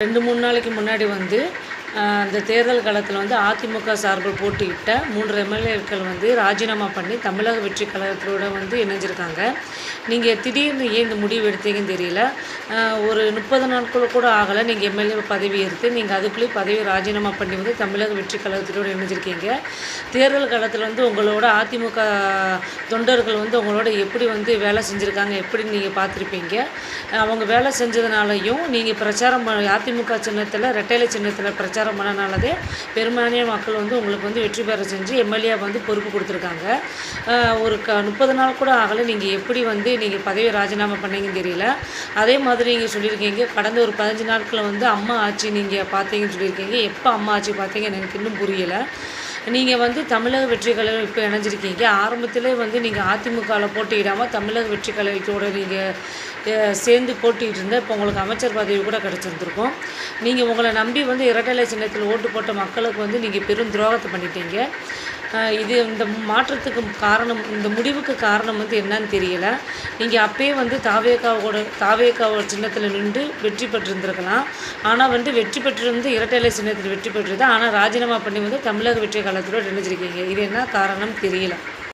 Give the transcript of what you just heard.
2, 3 நாளைக்கு முன்னாடி அந்த தேர்தல் காலத்தில் அதிமுக சார்பில் போட்டியிட்ட 3 எம்எல்ஏக்கள் ராஜினாமா பண்ணி தமிழக வெற்றி கழகத்தோட இணைஞ்சிருக்காங்க. நீங்கள் திடீர்னு ஏன் இந்த முடிவு எடுத்தீங்கன்னு தெரியல. ஒரு 30 நாட்கள் கூட ஆகலை நீங்கள் எம்எல்ஏ பதவி எடுத்து, நீங்கள் அதுக்குள்ளேயே பதவி ராஜினாமா பண்ணி தமிழக வெற்றி கழகத்தோடு இணைஞ்சிருக்கீங்க. தேர்தல் காலத்தில் உங்களோட அதிமுக தொண்டர்கள் உங்களோட எப்படி வேலை செஞ்சுருக்காங்க, எப்படி நீங்கள் பார்த்துருப்பீங்க. அவங்க வேலை செஞ்சதுனாலையும் நீங்கள் பிரச்சாரம் அதிமுக சின்னத்தில் ரெட்டைலை சின்னத்தில் பிரச்சாரம் பண்ணனாலதே பெரும்பான்மையான மக்கள் உங்களுக்கு வெற்றி பெற செஞ்சு எம்எல்ஏ பொறுப்பு கொடுத்துருக்காங்க. ஒரு 30 நாள் கூட ஆகலை நீங்கள் எப்படி நீங்கள் பதவி ராஜினாமா பண்ணீங்கன்னு தெரியல. அதே மாதிரி நீங்கள் சொல்லியிருக்கீங்க கடந்த ஒரு 15 நாட்களில் அம்மா ஆட்சி நீங்கள் பார்த்தீங்கன்னு சொல்லியிருக்கீங்க. எப்போ அம்மா ஆட்சி பார்த்தீங்க எனக்கு இன்னும் புரியலை. நீங்கள் தமிழக வெற்றி கழகம் இப்போ இணைஞ்சிருக்கீங்க. ஆரம்பத்திலே நீங்கள் அதிமுகவில் போட்டியிடாமல் தமிழக வெற்றி கழகத்தோடு நீங்கள் சேர்ந்து போட்டிகிட்டு இருந்தால் இப்போ உங்களுக்கு அமைச்சர் பதவி கூட கிடச்சிருந்துருக்கும். நீங்கள் உங்களை நம்பி இரட்டைலை சின்னத்தில் ஓட்டு போட்ட மக்களுக்கு நீங்கள் பெரும் துரோகத்தை பண்ணிட்டீங்க. இந்த மாற்றத்துக்கு காரணம், இந்த முடிவுக்கு காரணம் என்னன்னு தெரியலை. நீங்கள் அப்பயே தாவேகா சின்னத்தில் நின்று வெற்றி பெற்றிருந்துருக்கலாம். ஆனால் வெற்றி பெற்றிருந்து இரட்டைலை சின்னத்தில் வெற்றி பெற்றிருந்தா, ஆனால் ராஜினாமா பண்ணி தமிழக வெற்றி கழகத்தோடு இணைஞ்சிருக்கீங்க. இது என்ன காரணம் தெரியல.